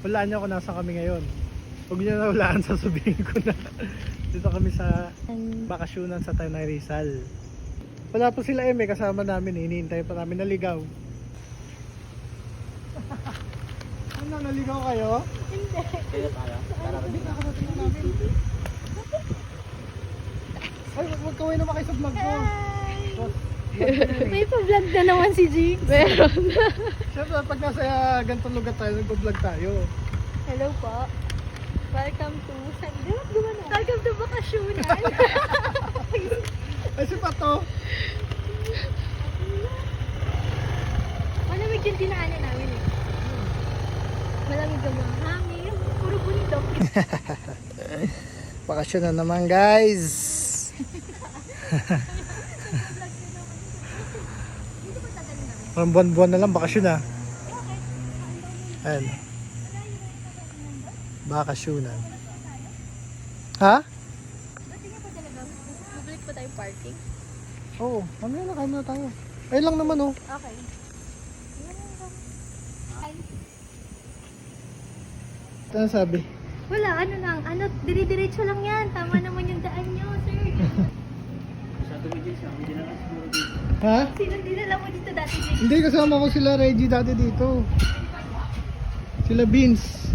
Hulaan niyo kung nasa kami ngayon. Huwag niyo na hulaan, sasabihin ko na. Dito kami sa bakasyonan sa Tanay Rizal. Wala po sila kasama namin eh. Hinihintay pa namin naligaw. Ano, naligaw kayo? Hindi. Hindi nakarating na namin. Ay, huwag kaway naman kayo sa vlog ko. May pa-vlog na naman si Jigs. Meron. Siyempre, pag nasa ganitong lugar tayo, nag-vlog tayo. Hello po. Welcome to Welcome to bakasyonan. Ay, si Pato. Malamig yung dinaanan namin eh. Malamig ang mga hangin. Puro bundok. Bakasyon na naman, guys. Parang buwan-buwan na lang bakasyon na. Ayan. Bakasyonan. Ha? Pati nga pa talaga. Bubalik pa tayo parking. Oo, mamaya na, kain na tayo. Ay lang naman oh. Okay. Ano sabi? Wala, ano lang. Ano, dire-diretso lang yan. Tama naman yung daan nyo, sir. Ha? Sino dinala mo dito dati, Jigs? Hindi, kasama ko sila Reggie dati dito. Sila Beans.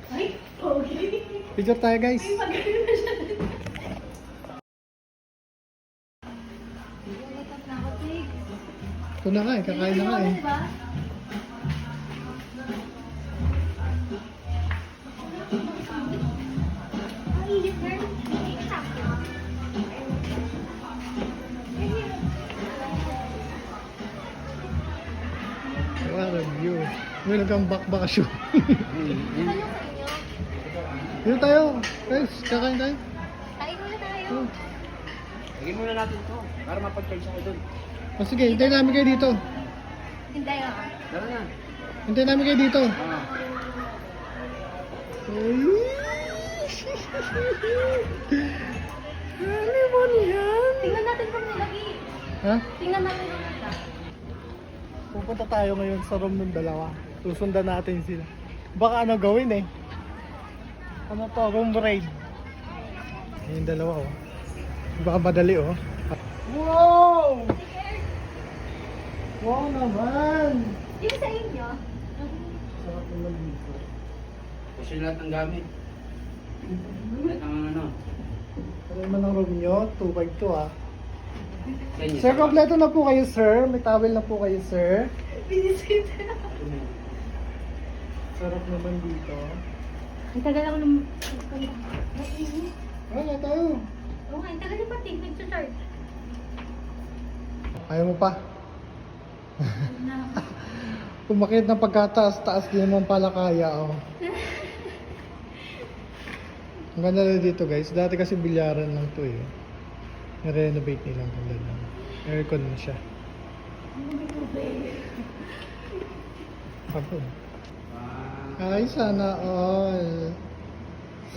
Ay, okay. Picture tayo, guys. Magaling na siya. Nagulat na ako, Jigs. Ito na nga eh, kakain na nga eh. Diba? Ang init, girl. What a view. Welcome back bakasyon. Ano sa inyo? Dito tayo. Guys, kakain tayo. Kain muna tayo. Lagyan muna natin to para mapag-charge ako dun. O sige, hintayin namin kayo dito. Hindi ako. Tara na. Hintayin namin kayo dito. Ah. Ano mo yan? Tingnan natin kung nilagi. Ha? Tingnan natin kung nilagi. Pupunta tayo ngayon sa room ng dalawa. Susundan natin sila. Baka ano gawin eh. Ano to? Room raid. Yung dalawa oh. Baka madali oh. Wow! Wow naman! Yung sa inyo? Sarap naman dito. Kasi lahat ng gamit. Lahat ng ano. Ano naman ang room nyo? 2x2 ah. Sa inyo. Sir, kompleto na po kayo sir. May towel na po kayo sir. Binisit. Sarap naman dito. Ang tagal ako nung... Wala tayo. Oo nga, ang tagal yung pati. Nag-start. Ayaw mo pa? Umakit ng pagkataas-taas din naman pala kaya oh. Ang ganda na dito guys. Dati kasi bilyaran lang to eh. I-renovate nilang ganda lang. Aircon na siya. Ako. Ay, sana all.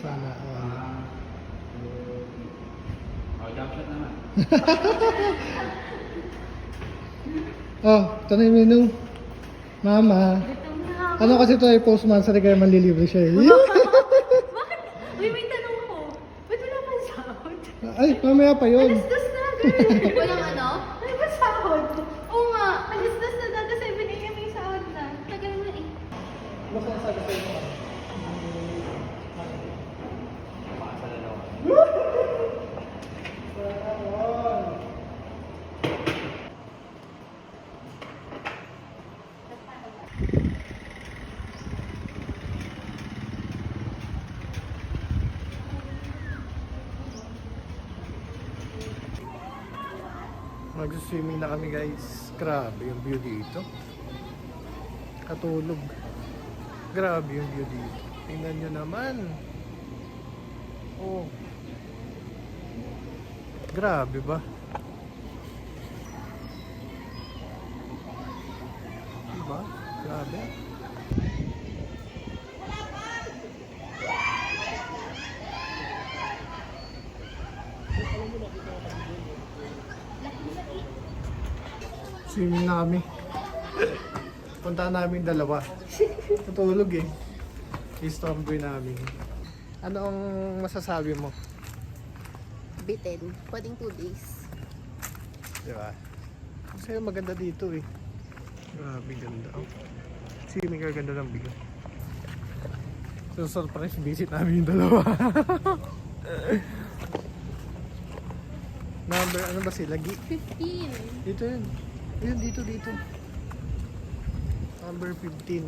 Sana all. Oh, jump shot naman. Oh, ito na yung menu. Mama. Ano kasi ito ay postmaster kaya manlilibre siya eh. Bakit? Uy, may tanong ko. Ba't wala pang sahod? Ay, mamaya pa yun. Alas-dos na, girl. Walang ano? Wala pa sahod? Oo nga. Alas-dos na, daga 7 a.m. may sahod na. Tagal na eh. Ano kung sabi sa inyo? Mag-swimming na kami guys. Grabe yung view dito. Katulog. Grabe yung view dito. Tingnan nyo naman. Oh. Grabe ba? Diba? Grabe. Swimming na kami. Punta namin dalawa. Tutulog eh. I-stormboy namin. Ano ang masasabi mo? Bitin. Pwedeng 2 days. Diba? Kasi maganda dito eh. Grabe ganda. Oh. Swimming ka ganda ng bigo. So surprise visit namin yung dalawa. Number, ano ba sila? 15. Dito yun. Yun, dito. Number 15.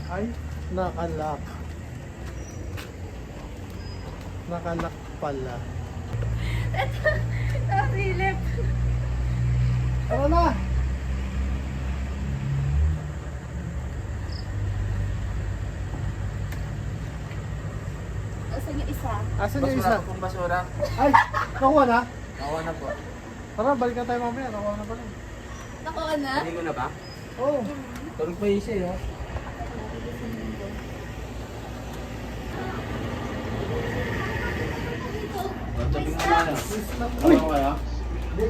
Ay, nakalak. Nakalak pala. Nasilip. Tara na! Asan yung isa? Asan yung Basura isa? po pong basura. Ay, nakuha na? Nakuha na po. Tara, balikan tayo mamaya. Nakuha na pala. Nakuha na? Hindi ko na ba? Oo. Tulog pa yung isa eh. Oh. Sabi mo na. Uy! Ano kaya? Di,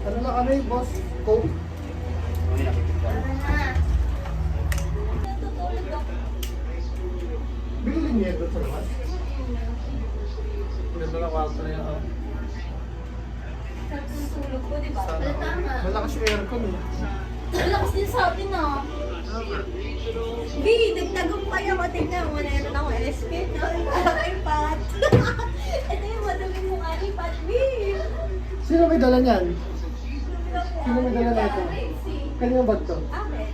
ano na kami, boss? Coke? May nakikita. Bilhin niya doon sa labas. Ganda na kwarto na yan. Oh. Tulog ko, di ba? Sana. Tama. Malakas yung aircon eh. Malakas din sa atin ah. B, nagtagumpay ako. Tignan mo, meron ako SK. iPad. Ito yung madami mong iPad, B. Sino may dala niyan? Sino may dala na ito? Kanina bag to? Akin.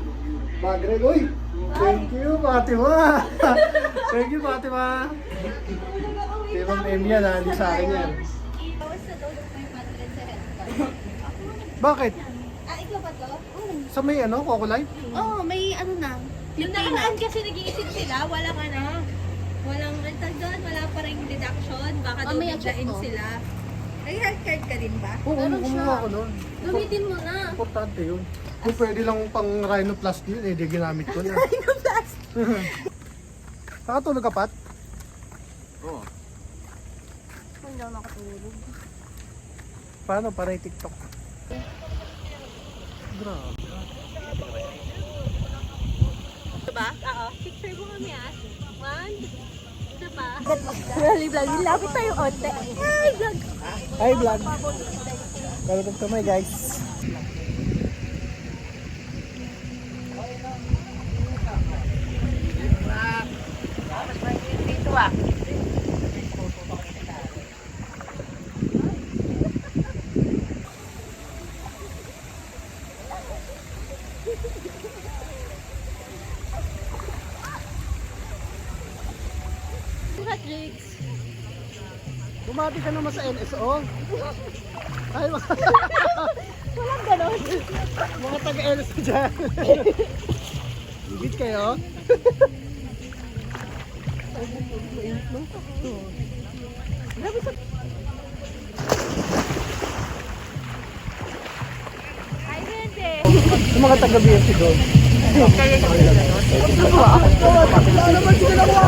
Bag red. Uy! Thank you, Fatima! Thank you, Fatima! Kay Ma'am M yan ha, hindi sa akin yan. Bawas na daw yung 500 sa headcount. Bakit? Ah, ikaw ba to? Sa may ano, Coco Life? Oo, may ano na. Yung nakaraan kasi nag-iisip sila, walang walang rental doon, wala pa rin deduction, baka Oh, daw may biglain check mo. sila. May health card ka din ba? Oo, Meron kumuha siya. ako noon. Gamitin mo na. Importante yun. Kung pwede lang pang rhinoplasty yun, eh, di ginamit ko na. Nakatulog ka, Pat? Oo. Hindi ako nakatulog. Paano? Para TikTok. Grabe. Diba? Oo. Picture mo kami ah. 1, diba? Rally vlog. Lapit tayo onte. Ay, vlog. Hi, vlog. Welcome to my guys. Bumati ka naman sa NSO. Ay, walang ganon. Mga taga-NSO dyan. Higit kayo? Grabe sa... Hi, Bente! Yung mga taga-BFC doon.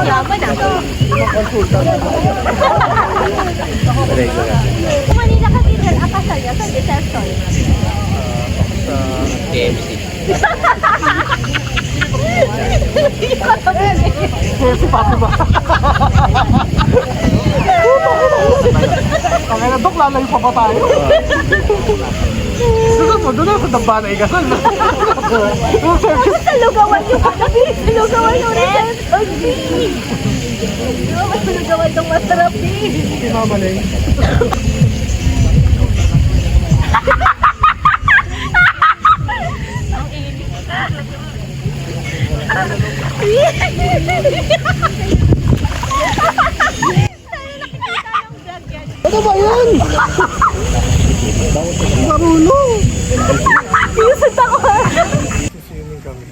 Yaman ah. Mga consultant. Kung Manila Cathedral, akasal yan sa desertion. Sa... KFC. Si Papi ba? Ang ina, Dok, lalayo pa ba tayo? Sunod mo, doon na sa damba na igasal. Sa lugawan yung katabi! Sa lugawan yung reception! Mas sa lugawan yung masarap eh! Si Mama Leng. Ano ba yan? Marunong! Iusad ako! Siswimming kami.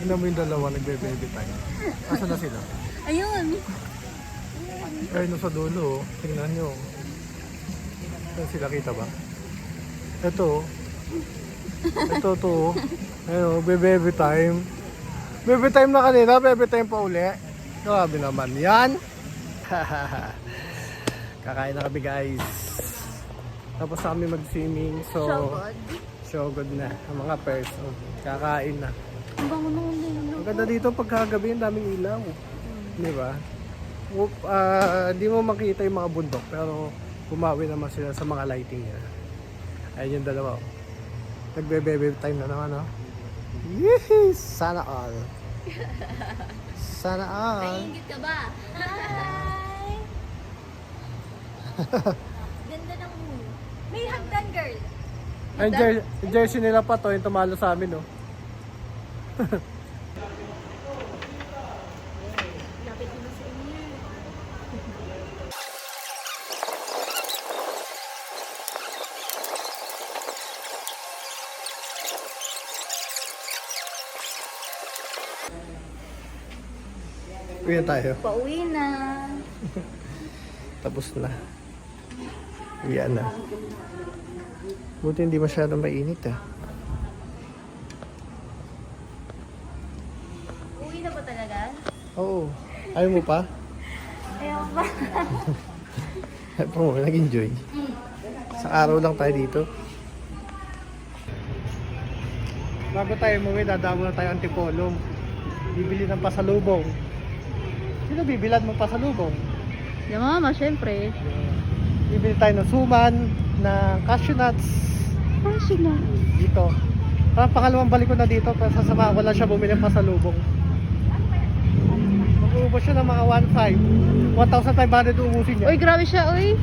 Tingnan mo yung dalawa, nagbe-baby time. Asan na sila? Ayun. Ay, no sa dulo, oh. Tingnan nyo. Saan sila, kita ba? Ito, oh. Ito, to. Oh. Ayun, baby time. Baby time na kanina, baby time pa uli. Grabe naman yan. Kakain na kami guys. Tapos na kami mag-swimming. So good na. Ang mga person. Kakain na. Ang bango nung Ang ganda dito pagkagabi, ang daming ilaw. Di ba? Di mo makita yung mga bundok pero bumawi naman sila sa mga lighting niya. Ayun yung dalawa. Nagbe-baby time na naman, no? Yee! Sana all. Sana all. Naiingit ka ba? Hi! Ganda ng moon. May hagdan, girl. Ang jersey nila pa to, yung tumalo sa amin, no? Lapit mo sa inyo. Uwi na tayo. Pauwi na. Tapos na. Uwian na. Buti hindi masyadong mainit, ah. Uwi na ba talaga? Oo. Ayaw mo pa? Ayaw ba? Ayaw mo, nag-enjoy. Sa araw lang tayo dito. Bago tayo umuwi, dadamo na tayo Antipolo. Bibili ng pasalubong. Sino bibilad mo pasalubong? Yung mama, syempre. Bibili tayo ng suman, ng cashew nuts. Cashew na. Dito. Parang pangalawang balik ko na dito, pero sasama ko lang siya bumili ng pasalubong. Mag-uubos siya ng mga 1,500 ubusin niya. Uy, grabe siya, uy.